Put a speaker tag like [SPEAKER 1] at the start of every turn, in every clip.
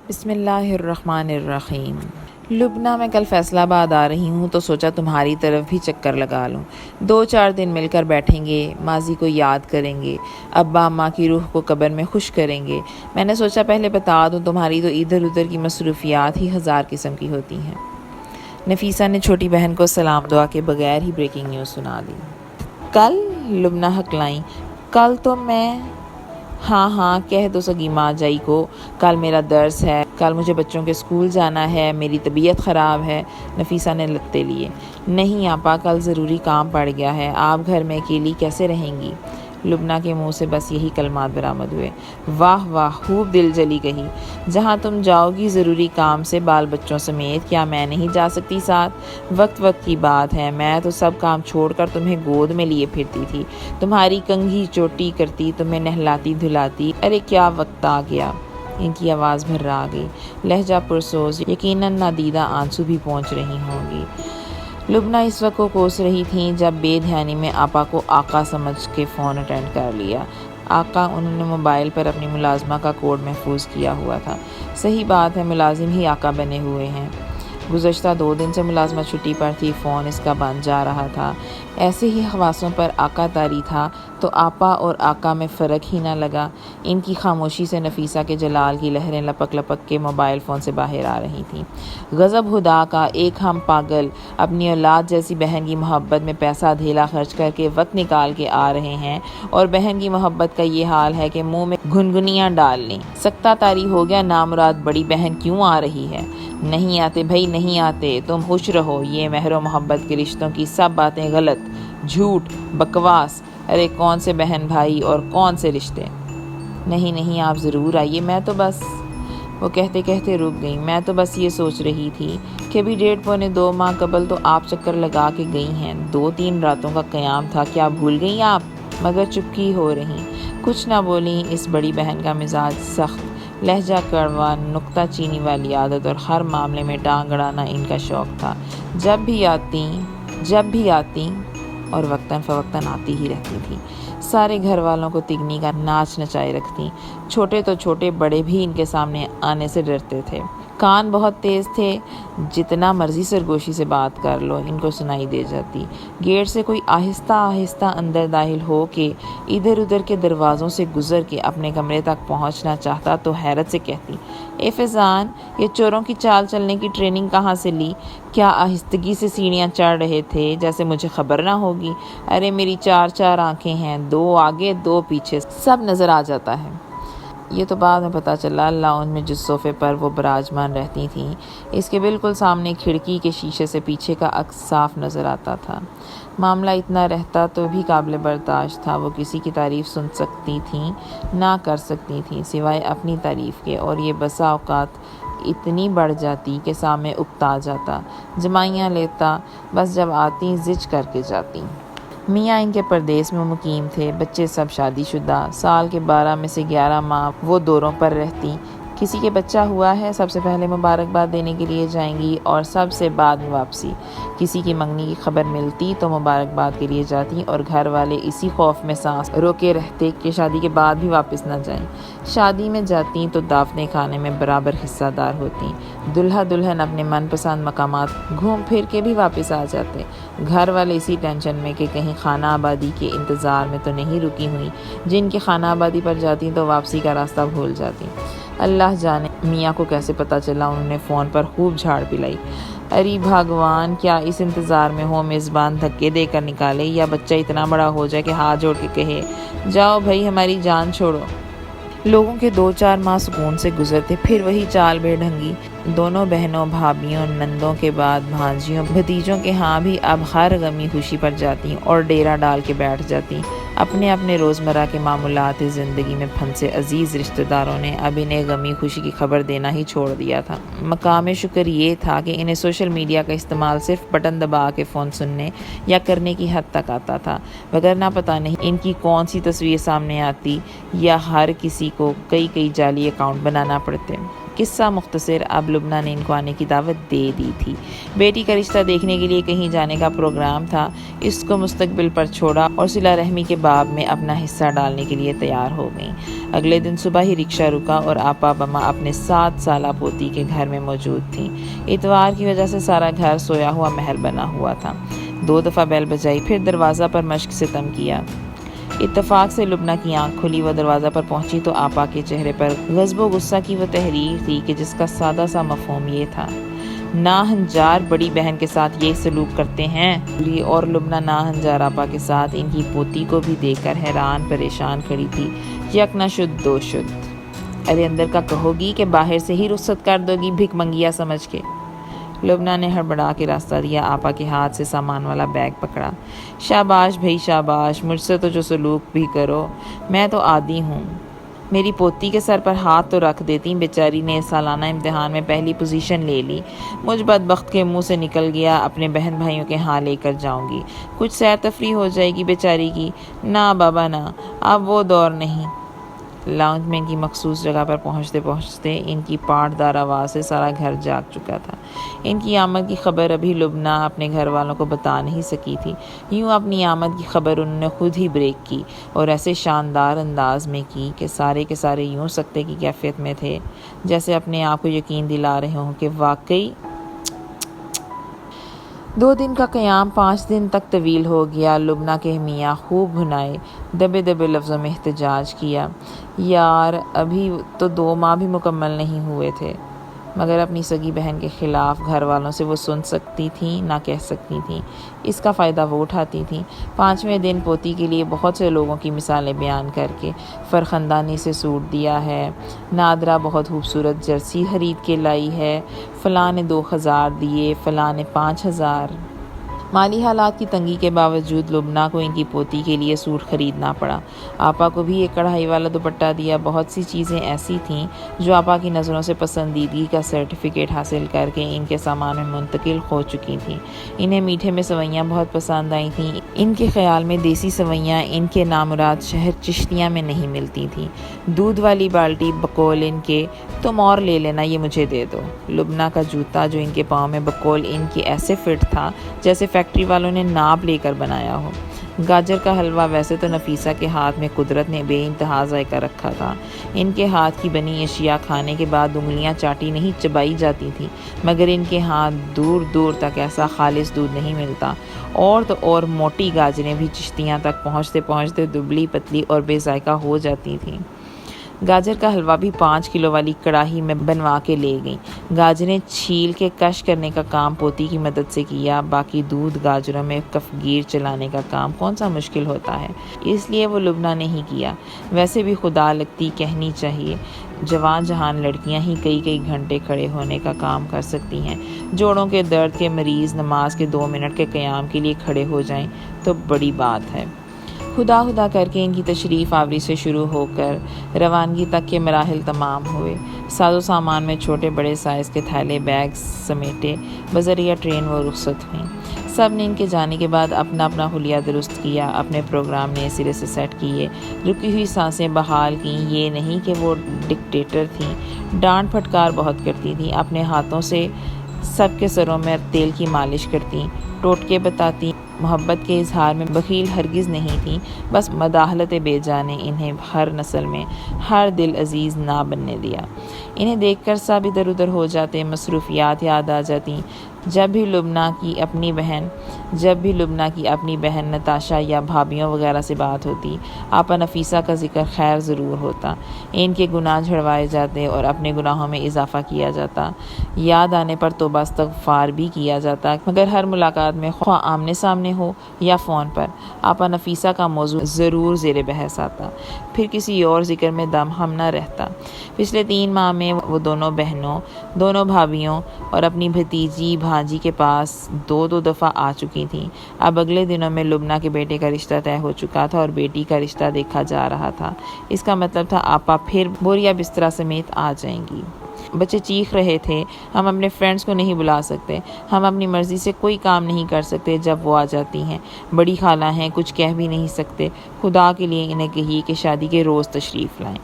[SPEAKER 1] بسم اللہ الرحمن الرحیم۔ لبنہ میں کل فیصل آباد آ رہی ہوں تو سوچا تمہاری طرف بھی چکر لگا لوں، 2-4 دن مل کر بیٹھیں گے، ماضی کو یاد کریں گے، ابا اماں کی روح کو قبر میں خوش کریں گے۔ میں نے سوچا پہلے بتا دوں، تمہاری تو ادھر ادھر کی مصروفیات ہی 1000 قسم کی ہوتی ہیں۔ نفیسہ نے چھوٹی بہن کو سلام دعا کے بغیر ہی بریکنگ نیوز سنا دی۔ کل؟ لبنہ ہکلائیں۔ کل تو میں ہاں کہہ دو سگی ماں جائی کو، کل میرا درس ہے، کل مجھے بچوں کے اسکول جانا ہے، میری طبیعت خراب ہے۔ نفیسہ نے لتے لیے۔ نہیں آپا، کل ضروری کام پڑ گیا ہے، آپ گھر میں اکیلی کیسے رہیں گی؟ لبنہ کے منہ سے بس یہی کلمات برآمد ہوئے۔ واہ واہ، خوب دل جلی کہی۔ جہاں تم جاؤ گی ضروری کام سے بال بچوں سمیت، کیا میں نہیں جا سکتی ساتھ؟ وقت کی بات ہے، میں تو سب کام چھوڑ کر تمہیں گود میں لیے پھرتی تھی، تمہاری کنگھی چوٹی کرتی، تمہیں نہلاتی دھلاتی۔ ارے کیا وقت آ گیا۔ ان کی آواز بھرا گئی، لہجہ پرسوز، یقیناً نادیدہ آنسو بھی پہنچ رہی ہوں گی۔ لبنہ اس وقت کو کوس رہی تھیں جب بے دھیانی میں آپا کو آقا سمجھ کے فون اٹینڈ کر لیا۔ آقا، انہوں نے موبائل پر اپنی ملازمہ کا کوڈ محفوظ کیا ہوا تھا۔ صحیح بات ہے، ملازم ہی آقا بنے ہوئے ہیں۔ گزشتہ 2 دن سے ملازمہ چھٹی پر تھی، فون اس کا بند جا رہا تھا۔ ایسے ہی حواسوں پر آقا طاری تھا تو آپا اور آقا میں فرق ہی نہ لگا۔ ان کی خاموشی سے نفیسہ کے جلال کی لہریں لپک لپک کے موبائل فون سے باہر آ رہی تھیں۔ غضب خدا کا، ایک ہم پاگل اپنی اولاد جیسی بہن کی محبت میں پیسہ دھیلا خرچ کر کے وقت نکال کے آ رہے ہیں، اور بہن کی محبت کا یہ حال ہے کہ منہ میں گھنگھنیاں ڈال لیں۔ سکتہ طاری ہو گیا، نامراد بڑی بہن کیوں آ رہی ہے؟ نہیں آتے بھائی، نہیں آتے، تم خوش رہو، یہ مہر و محبت کے رشتوں کی سب باتیں غلط، جھوٹ، بکواس۔ ارے کون سے بہن بھائی اور کون سے رشتے؟ نہیں آپ ضرور آئیے، میں تو بس… وہ کہتے کہتے رک گئی۔ میں تو بس یہ سوچ رہی تھی کہ ابھی 1.5-2 ماہ قبل تو آپ چکر لگا کے گئی ہیں، 2-3 راتوں کا قیام تھا، کیا بھول گئی آپ؟ مگر چپکی ہو رہی، کچھ نہ بولیں۔ اس بڑی بہن کا مزاج سخت، لہجہ کڑوا، نکتہ چینی والی عادت اور ہر معاملے میں ٹانگ اڑانا ان کا شوق تھا۔ جب بھی آتی اور وقتاً فوقتاً آتی ہی رہتی تھی، سارے گھر والوں کو تگنی کا ناچ نچائے رکھتی۔ چھوٹے تو چھوٹے، بڑے بھی ان کے سامنے آنے سے ڈرتے تھے۔ کان بہت تیز تھے، جتنا مرضی سرگوشی سے بات کر لو ان کو سنائی دے جاتی۔ گیٹ سے کوئی آہستہ آہستہ اندر داخل ہو کے ادھر ادھر کے دروازوں سے گزر کے اپنے کمرے تک پہنچنا چاہتا تو حیرت سے کہتی، اے فیضان، یہ چوروں کی چال چلنے کی ٹریننگ کہاں سے لی؟ کیا آہستگی سے سیڑھیاں چڑھ رہے تھے جیسے مجھے خبر نہ ہوگی؟ ارے میری 4 آنکھیں ہیں، 2 آگے 2 پیچھے، سب نظر آ جاتا ہے۔ یہ تو بعد میں پتہ چلا، لاؤنج میں جس صوفے پر وہ براجمان رہتی تھیں، اس کے بالکل سامنے کھڑکی کے شیشے سے پیچھے کا عکس صاف نظر آتا تھا۔ معاملہ اتنا رہتا تو بھی قابل برداشت تھا۔ وہ کسی کی تعریف سن سکتی تھیں، نہ کر سکتی تھیں سوائے اپنی تعریف کے، اور یہ بسا اوقات اتنی بڑھ جاتی کہ سامنے اکتا جاتا، جمائیاں لیتا، بس جب آتی زج کر کے جاتی۔ میاں ان کے پردیس میں مقیم تھے، بچے سب شادی شدہ، سال کے 12 میں سے 11 ماہ وہ دوروں پر رہتی۔ کسی کے بچہ ہوا ہے، سب سے پہلے مبارکباد دینے کے لیے جائیں گی اور سب سے بعد میں واپسی۔ کسی کی منگنی کی خبر ملتی تو مبارکباد کے لیے جاتی، اور گھر والے اسی خوف میں سانس روکے رہتے کہ شادی کے بعد بھی واپس نہ جائیں۔ شادی میں جاتی تو دعوتیں کھانے میں برابر حصہ دار ہوتی۔ دلہا دلہن اپنے من پسند مقامات گھوم پھر کے بھی واپس آ جاتے۔ گھر والے اسی ٹینشن میں کہ کہیں خانہ آبادی کے انتظار میں تو نہیں رکی ہوئی، جن کے خانہ آبادی پر جاتی تو واپسی کا راستہ بھول جاتی۔ اللہ جانے میاں کو کیسے پتہ چلا، انہوں نے فون پر خوب جھاڑ پلائی۔ ارے بھگوان، کیا اس انتظار میں ہو میزبان دھکے دے کر نکالے، یا بچہ اتنا بڑا ہو جائے کہ ہاتھ جوڑ کے کہے، جاؤ بھائی ہماری جان چھوڑو۔ لوگوں کے 2-4 ماہ سکون سے گزرتے، پھر وہی چال بے ڈھنگی۔ دونوں بہنوں، بھابھیوں، نندوں کے بعد بھانجیوں، بھتیجوں کے ہاں بھی اب ہر غمی خوشی پر جاتی اور ڈیرا ڈال کے بیٹھ جاتی۔ اپنے اپنے روزمرہ کے معمولات زندگی میں پھنسے عزیز رشتہ داروں نے اب انہیں غمی خوشی کی خبر دینا ہی چھوڑ دیا تھا۔ مقام شکر یہ تھا کہ انہیں سوشل میڈیا کا استعمال صرف بٹن دبا کے فون سننے یا کرنے کی حد تک آتا تھا، وگرنہ پتہ نہیں ان کی کون سی تصویر سامنے آتی، یا ہر کسی کو کئی جعلی اکاؤنٹ بنانا پڑتے۔ قصہ مختصر، اب لبنہ نے ان کو آنے کی دعوت دے دی تھی۔ بیٹی کا رشتہ دیکھنے کے لیے کہیں جانے کا پروگرام تھا، اس کو مستقبل پر چھوڑا اور صلہ رحمی کے باب میں اپنا حصہ ڈالنے کے لیے تیار ہو گئیں۔ اگلے دن صبح ہی رکشہ رکا اور آپا بما اپنے 7 سالہ پوتی کے گھر میں موجود تھیں۔ اتوار کی وجہ سے سارا گھر سویا ہوا محل بنا ہوا تھا۔ 2 دفعہ بیل بجائی، پھر دروازہ پر مشق ستم کیا۔ اتفاق سے لبنہ کی آنکھ کھلی، وہ دروازہ پر پہنچی تو آپا کے چہرے پر غضب و غصہ کی وہ تحریر تھی کہ جس کا سادہ سا مفہوم یہ تھا، ناہنجار بڑی بہن کے ساتھ یہ سلوک کرتے ہیں۔ اور لبنہ ناہنجار آپا کے ساتھ ان کی پوتی کو بھی دیکھ کر حیران پریشان کھڑی تھی۔ یک نہ شد دو شد، ارے اندر کا کہو گی کہ باہر سے ہی رخصت کر دو گی بھک منگیا سمجھ کے؟ لبنہ نے ہڑبڑا کے راستہ دیا، آپا کے ہاتھ سے سامان والا بیگ پکڑا۔ شاباش بھائی شاباش، مجھ سے تو جو سلوک بھی کرو، میں تو عادی ہوں۔ میری پوتی کے سر پر ہاتھ تو رکھ دیتی، بیچاری نے سالانہ امتحان میں پہلی پوزیشن لے لی، مجھ بدبخت کے منہ سے نکل گیا اپنے بہن بھائیوں کے ہاں لے کر جاؤں گی، کچھ سیر تفریح ہو جائے گی بیچاری کی۔ نہ بابا نہ، اب وہ دور نہیں۔ لاؤنج میں ان کی مخصوص جگہ پر پہنچتے پہنچتے ان کی پاٹدار آواز سے سارا گھر جاگ چکا تھا۔ ان کی آمد کی خبر ابھی لبنہ اپنے گھر والوں کو بتا نہیں سکی تھی۔ یوں اپنی آمد کی خبر انہوں نے خود ہی بریک کی اور ایسے شاندار انداز میں کی کہ سارے کے سارے یوں سکتے کی کیفیت میں تھے، جیسے اپنے آپ کو یقین دلا رہے ہوں کہ واقعی 2 دن کا قیام 5 دن تک طویل ہو گیا۔ لبنہ کے میاں خوب بھنائے، دبے دبے لفظوں میں احتجاج کیا، یار ابھی تو 2 ماہ بھی مکمل نہیں ہوئے تھے، مگر اپنی سگی بہن کے خلاف گھر والوں سے وہ سن سکتی تھیں نہ کہہ سکتی تھیں۔ اس کا فائدہ وہ اٹھاتی تھیں۔ 5ویں دن پوتی کے لیے بہت سے لوگوں کی مثالیں بیان کر کے، فرخندانی سے سوٹ دیا ہے، نادرہ بہت خوبصورت جرسی خرید کے لائی ہے، فلاں نے 2000 دیے، فلاں نے 5000۔ مالی حالات کی تنگی کے باوجود لبنہ کو ان کی پوتی کے لیے سوٹ خریدنا پڑا۔ آپا کو بھی ایک کڑھائی والا دوپٹہ دیا۔ بہت سی چیزیں ایسی تھیں جو آپا کی نظروں سے پسندیدگی کا سرٹیفکیٹ حاصل کر کے ان کے سامان میں منتقل ہو چکی تھیں۔ انہیں میٹھے میں سوئیاں بہت پسند آئی تھیں۔ ان کے خیال میں دیسی سوئیاں ان کے نامراد شہر چشتیاں میں نہیں ملتی تھیں۔ دودھ والی بالٹی بقول ان کے، تم اور لے لینا، یہ مجھے دے دو۔ لبنہ کا جوتا جو ان کے پاؤں میں بقول ان کے ایسے فٹ تھا جیسے فیکٹری والوں نے ناپ لے کر بنایا ہو۔ گاجر کا حلوہ ویسے تو نفیسہ کے ہاتھ میں قدرت نے بے انتہا ذائقہ رکھا تھا۔ ان کے ہاتھ کی بنی اشیاء کھانے کے بعد انگلیاں چاٹی نہیں چبائی جاتی تھیں، مگر ان کے ہاتھ دور دور تک ایسا خالص دودھ نہیں ملتا۔ اور تو اور موٹی گاجریں بھی چشتیاں تک پہنچتے پہنچتے دبلی پتلی اور بے ذائقہ ہو جاتی تھیں۔ گاجر کا حلوہ بھی 5 کلو والی کڑاہی میں بنوا کے لے گئیں۔ گاجریں چھیل کے کش کرنے کا کام پوتی کی مدد سے کیا، باقی دودھ گاجروں میں کفگیر چلانے کا کام کون سا مشکل ہوتا ہے، اس لیے وہ لبنہ نے ہی کیا۔ ویسے بھی خدا لگتی کہنی چاہیے، جوان جہان لڑکیاں ہی کئی گھنٹے کھڑے ہونے کا کام کر سکتی ہیں۔ جوڑوں کے درد کے مریض نماز کے 2 منٹ کے قیام کے لیے کھڑے ہو جائیں تو بڑی بات ہے۔ خدا خدا کر کے ان کی تشریف آوری سے شروع ہو کر روانگی تک کے مراحل تمام ہوئے۔ ساز و سامان میں چھوٹے بڑے سائز کے تھیلے بیگ سمیٹے بذریعہ ٹرین وہ رخصت ہوئیں۔ سب نے ان کے جانے کے بعد اپنا اپنا حلیہ درست کیا، اپنے پروگرام نئے سرے سے سیٹ کیے، رکی ہوئی سانسیں بحال کیں۔ یہ نہیں کہ وہ ڈکٹیٹر تھیں، ڈانٹ پھٹکار بہت کرتی تھیں، اپنے ہاتھوں سے سب کے سروں میں تیل کی مالش کرتی، ٹوٹکے بتاتی، محبت کے اظہار میں بخیل ہرگز نہیں تھیں۔ بس مداحلت بے جا نے انہیں ہر نسل میں ہر دل عزیز نہ بننے دیا۔ انہیں دیکھ کر سب ادھر ادھر ہو جاتے، مصروفیات یاد آ جاتی۔ جب بھی لبنہ کی اپنی بہن نتاشا یا بھابھیوں وغیرہ سے بات ہوتی، آپا نفیسہ کا ذکر خیر ضرور ہوتا، ان کے گناہ جھڑوائے جاتے اور اپنے گناہوں میں اضافہ کیا جاتا، یاد آنے پر توبہ استغفار بھی کیا جاتا، مگر ہر ملاقات میں خواہ آمنے سامنے ہو یا فون پر آپا نفیسہ کا موضوع ضرور زیر بحث آتا، پھر کسی اور ذکر میں دم ہم نہ رہتا۔ پچھلے 3 ماہ میں وہ دونوں بہنوں، دونوں بھابھیوں اور اپنی بھتیجی بھانجی کے پاس 2 دفعہ آ چکی تھیں۔ اب اگلے دنوں میں لبنہ کے بیٹے کا رشتہ طے ہو چکا تھا اور بیٹی کا رشتہ دیکھا جا رہا تھا۔ اس کا مطلب تھا آپا پھر بوریا بسترا سمیت آ جائیں گی۔ بچے چیخ رہے تھے، ہم اپنے فرینڈز کو نہیں بلا سکتے، ہم اپنی مرضی سے کوئی کام نہیں کر سکتے جب وہ آ جاتی ہیں، بڑی خالہ ہیں، کچھ کہہ بھی نہیں سکتے، خدا کے لیے انہیں کہیے کہ شادی کے روز تشریف لائیں۔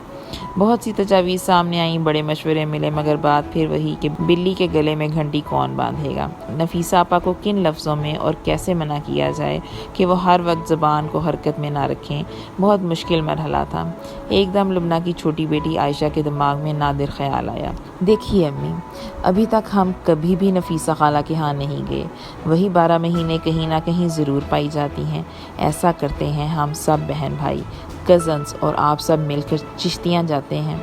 [SPEAKER 1] بہت سی تجاویز سامنے آئیں، بڑے مشورے ملے، مگر بات پھر وہی کہ بلی کے گلے میں گھنٹی کون باندھے گا۔ نفیسہ آپا کو کن لفظوں میں اور کیسے منع کیا جائے کہ وہ ہر وقت زبان کو حرکت میں نہ رکھیں، بہت مشکل مرحلہ تھا۔ ایک دم لبنہ کی چھوٹی بیٹی عائشہ کے دماغ میں نادر خیال آیا۔ دیکھیے امی، ابھی تک ہم کبھی بھی نفیسہ خالہ کے ہاں نہیں گئے۔ وہی 12 مہینے کہیں نہ کہیں ضرور پائی جاتی ہیں۔ ایسا کرتے ہیں ہم سب بہن بھائی، کزنز اور آپ سب مل کر چشتیاں جاتے ہیں۔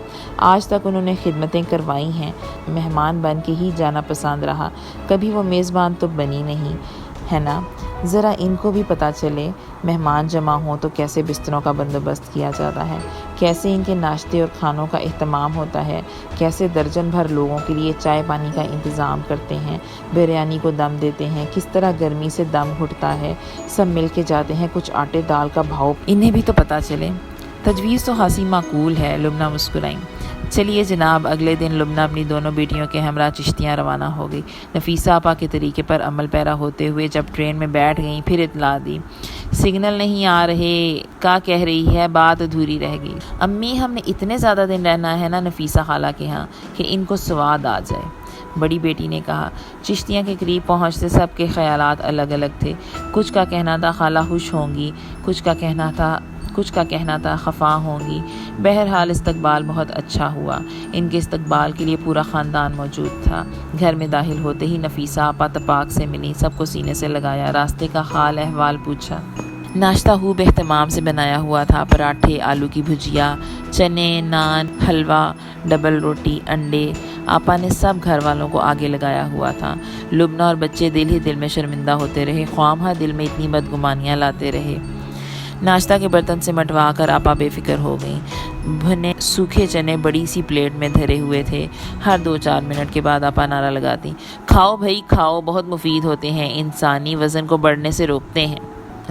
[SPEAKER 1] آج تک انہوں نے خدمتیں کروائی ہیں، مہمان بن کے ہی جانا پسند رہا، کبھی وہ میزبان تو بنی نہیں ہے نا۔ ذرا ان کو بھی پتہ چلے مہمان جمع ہوں تو کیسے بستروں کا بندوبست کیا جاتا ہے، کیسے ان کے ناشتے اور کھانوں کا اہتمام ہوتا ہے، کیسے درجن بھر لوگوں کے لیے چائے پانی کا انتظام کرتے ہیں، بریانی کو دم دیتے ہیں، کس طرح گرمی سے دم گھٹتا ہے، سب مل کے جاتے ہیں، کچھ آٹے دال کا بھاؤ انہیں بھی تو پتہ چلے۔ تجویز تو خاصی معقول ہے، لبنہ مسکرائیں۔ چلیے جناب، اگلے دن لبنہ اپنی دونوں بیٹیوں کے ہمراہ چشتیاں روانہ ہو گئی۔ نفیسہ آپا کے طریقے پر عمل پیرا ہوتے ہوئے جب ٹرین میں بیٹھ گئیں، پھر اطلاع دی، سگنل نہیں آ رہے، کا کہہ رہی ہے، بات ادھوری رہ گئی۔ امی، ہم نے اتنے زیادہ دن رہنا ہے نا نفیسہ خالہ کے ہاں کہ ان کو سواد آ جائے، بڑی بیٹی نے کہا۔ چشتیاں کے قریب پہنچتے سب کے خیالات الگ الگ تھے۔ کچھ کا کہنا تھا خالہ خوش ہوں گی، کچھ کا کہنا تھا خفا ہوں گی۔ بہرحال استقبال بہت اچھا ہوا۔ ان کے استقبال کے لیے پورا خاندان موجود تھا۔ گھر میں داخل ہوتے ہی نفیسہ آپا تپاک سے ملی، سب کو سینے سے لگایا، راستے کا حال احوال پوچھا۔ ناشتہ خوب اہتمام سے بنایا ہوا تھا، پراٹھے، آلو کی بھجیا، چنے، نان، حلوہ، ڈبل روٹی، انڈے۔ آپا نے سب گھر والوں کو آگے لگایا ہوا تھا۔ لبنہ اور بچے دل ہی دل میں شرمندہ ہوتے رہے، خواہاں دل میں اتنی بدگمانیاں لاتے رہے۔ ناشتہ کے برتن سے مٹوا کر آپا بے فکر ہو گئیں۔ بھنے سوکھے چنے بڑی سی پلیٹ میں دھرے ہوئے تھے۔ ہر 2-4 منٹ کے بعد آپا نعرہ لگاتی، کھاؤ بھائی کھاؤ، بہت مفید ہوتے ہیں، انسانی وزن کو بڑھنے سے روکتے ہیں۔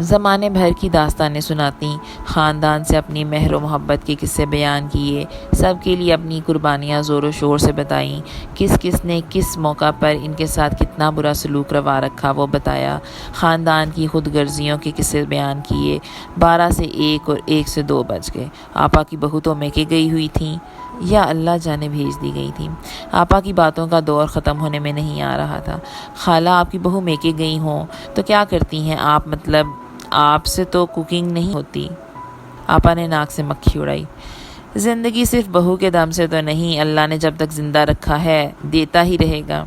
[SPEAKER 1] زمانے بھر کی داستانیں سناتیں، خاندان سے اپنی مہر و محبت کے قصے بیان کیے، سب کے لیے اپنی قربانیاں زور و شور سے بتائیں، کس نے کس موقع پر ان کے ساتھ کتنا برا سلوک روا رکھا وہ بتایا، خاندان کی خود غرضیوں کے قصے بیان کیے۔ 12 سے 1 اور 1 سے 2 بج گئے۔ آپا کی بہو تو میکے گئی ہوئی تھیں یا اللہ جانے بھیج دی گئی تھیں۔ آپا کی باتوں کا دور ختم ہونے میں نہیں آ رہا تھا۔ خالہ آپ کی بہو میکے گئی ہوں تو کیا کرتی ہیں آپ؟ مطلب آپ سے تو کوکنگ نہیں ہوتی؟ آپا نے ناک سے مکھی اڑائی۔ زندگی صرف بہو کے دم سے تو نہیں، اللہ نے جب تک زندہ رکھا ہے دیتا ہی رہے گا۔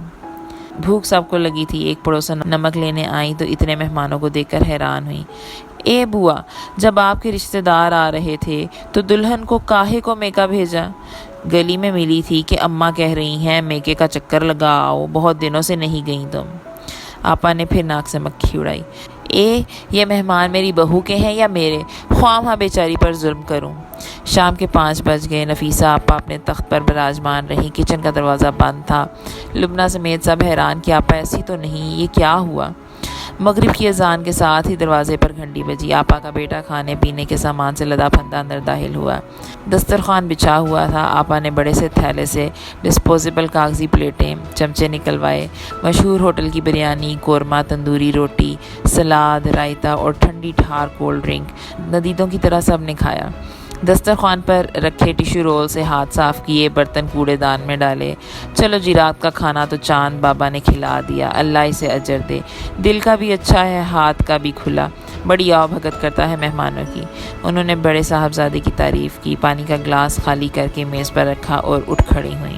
[SPEAKER 1] بھوک سب کو لگی تھی۔ ایک پڑوسن نمک لینے آئی تو اتنے مہمانوں کو دیکھ کر حیران ہوئی۔ اے بوا، جب آپ کے رشتہ دار آ رہے تھے تو دلہن کو کاہے کو میکا بھیجا؟ گلی میں ملی تھی کہ اماں کہہ رہی ہیں میکے کا چکر لگا آؤ، بہت دنوں سے نہیں گئیں تم۔ آپا نے پھر ناک سے مکھی اڑائی۔ یہ مہمان میری بہو کے ہیں یا میرے؟ خواہاں بیچاری پر ظلم کروں۔ شام کے 5 بج گئے۔ نفیسہ آپا اپنے تخت پر براجمان رہی۔ کچن کا دروازہ بند تھا۔ لبنہ سمیت سب حیران کہ آپا ایسی تو نہیں، یہ کیا ہوا؟ مغرب کی اذان کے ساتھ ہی دروازے پر گھنٹی بجی۔ آپا کا بیٹا کھانے پینے کے سامان سے لدا پھندا اندر داخل ہوا۔ دسترخوان بچھا ہوا تھا۔ آپا نے بڑے سے تھیلے سے ڈسپوزیبل کاغذی پلیٹیں، چمچے نکلوائے۔ مشہور ہوٹل کی بریانی، قورمہ، تندوری روٹی، سلاد، رائتا اور ٹھنڈی ٹھار کولڈ ڈرنک ندیدوں کی طرح سب نے کھایا۔ دسترخوان پر رکھے ٹیشو رول سے ہاتھ صاف کیے، برتن کوڑے دان میں ڈالے۔ چلو جی، رات کا کھانا تو چاند بابا نے کھلا دیا، اللہ اسے اجر دے۔ دل کا بھی اچھا ہے، ہاتھ کا بھی کھلا، بڑی آؤ بھگت کرتا ہے مہمانوں کی۔ انہوں نے بڑے صاحبزادے کی تعریف کی، پانی کا گلاس خالی کر کے میز پر رکھا اور اٹھ کھڑی ہوئیں۔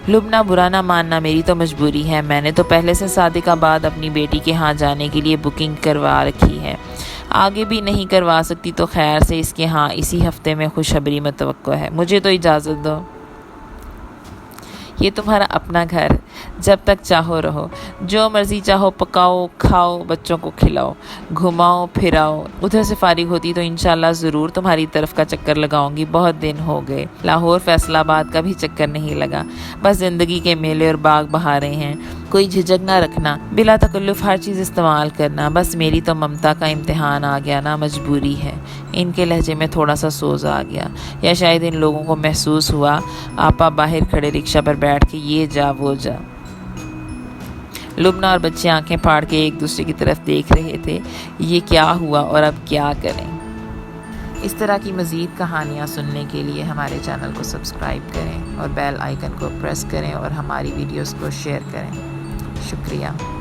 [SPEAKER 1] لبنہ، برا نہ ماننا، میری تو مجبوری ہے، میں نے تو پہلے سے صادق آباد اپنی بیٹی کے ہاں جانے کے لیے بکنگ کروا رکھی ہے، آگے بھی نہیں کروا سکتی تو خیر سے اس کے ہاں اسی ہفتے میں خوشخبری متوقع ہے، مجھے تو اجازت دو۔ یہ تمہارا اپنا گھر، جب تک چاہو رہو، جو مرضی چاہو پکاؤ کھاؤ، بچوں کو کھلاؤ، گھماؤ پھراؤ۔ ادھر سے فارغ ہوتی تو انشاءاللہ ضرور تمہاری طرف کا چکر لگاؤں گی، بہت دن ہو گئے۔ لاہور فیصل آباد کا بھی چکر نہیں لگا، بس زندگی کے میلے اور باغ بہارے ہیں، کوئی جھجک نہ رکھنا، بلا تکلف ہر چیز استعمال کرنا۔ بس میری تو ممتا کا امتحان آ گیا نا، مجبوری ہے۔ ان کے لہجے میں تھوڑا سا سوز آ گیا، یا شاید ان لوگوں کو محسوس ہوا۔ آپا باہر کھڑے رکشہ پر بیٹھ کے یہ جا وہ جا۔ لبنہ اور بچے آنکھیں پھاڑ کے ایک دوسرے کی طرف دیکھ رہے تھے، یہ کیا ہوا اور اب کیا کریں؟ اس طرح کی مزید کہانیاں سننے کے لیے ہمارے چینل کو سبسکرائب کریں اور بیل آئیکن کو پریس کریں اور ہماری ویڈیوز کو شیئر کریں۔ شکریہ۔